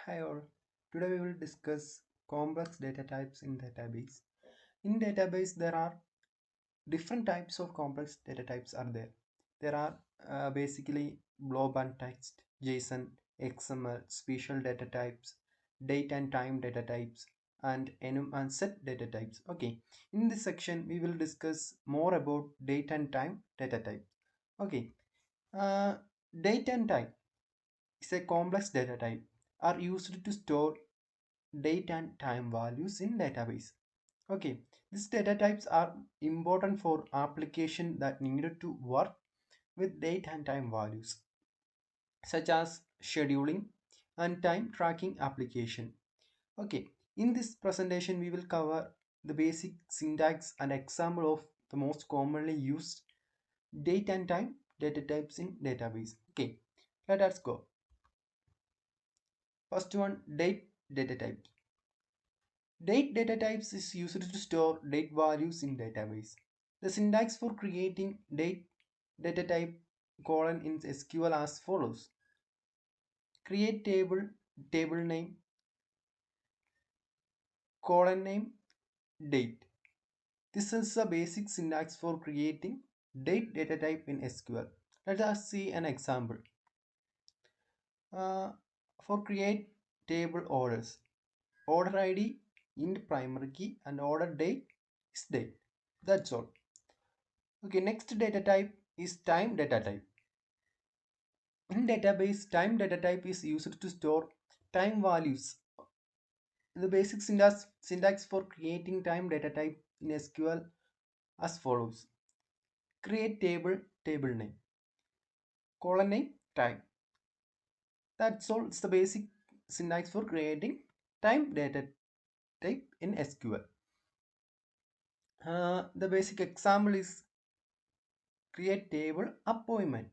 Hi all. Today we will discuss complex data types in database. In database there are different types of complex data types are there. There are basically blob and text, JSON, XML, special data types, date and time data types, and enum and set data types. Okay, in this section we will discuss more about date and time data type. Okay, uh, date and time is a complex data type are used to store date and time values in database. Okay, these data types are important for application that needed to work with date and time values, such as scheduling and time tracking application. Okay, in this presentation we will cover the basic syntax and example of the most commonly used date and time data types in database. Okay, let us go. First one, date data type. Date data types is used to store date values in database. The syntax for creating date data type colon in SQL as follows. Create table, table name, colon name, date. This is a basic syntax for creating date data type in SQL. Let us see an example. Uh, for create table orders, order ID int primary key and order date is date. That's all. Okay, next data type is time data type. In database, time data type is used to store time values. The basic syntax for creating time data type in SQL as follows. Create table, table name, colon name, time. That's all. It's the basic syntax for creating time data type in SQL. The basic example is create table appointment.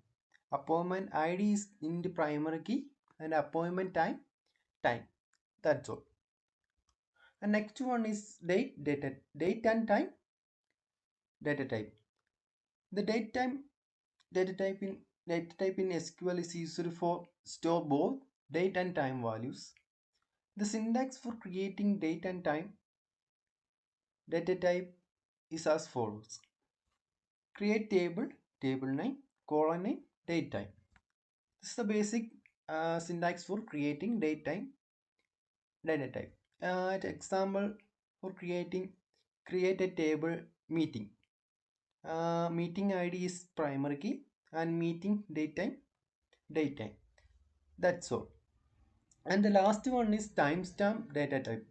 Appointment ID is in the primary key and appointment time, time. That's all. And next one is date and time data type. The data type in SQL is used for store both date and time values. The syntax for creating date and time data type is as follows. Create table, table name, colon name, date time. This is the basic syntax for creating date time data type. Example for create a table meeting. Meeting ID is primary key and meeting date time. That's all. And the last one is timestamp data type.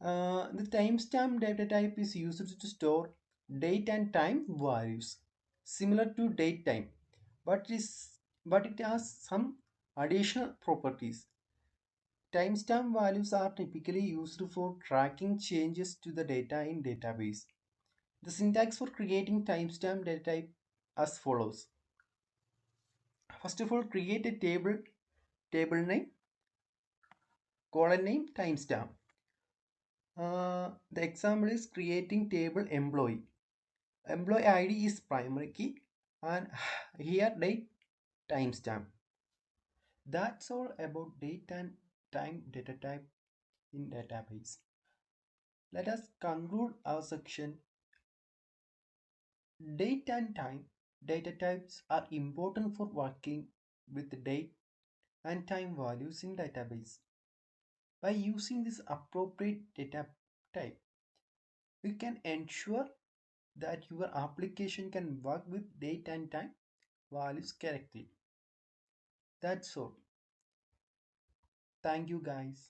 The timestamp data type is used to store date and time values similar to date time, but it has some additional properties. Timestamp values are typically used for tracking changes to the data in database. The syntax for creating timestamp data type as follows. First of all, create a table name, colon name, timestamp. The example is creating table employee. Employee ID is primary key and here date timestamp. That's all about date and time data type in database. Let us conclude our section. Date and time data types are important for working with date and time values in database. By using this appropriate data type, we can ensure that your application can work with date and time values correctly. That's all. Thank you guys.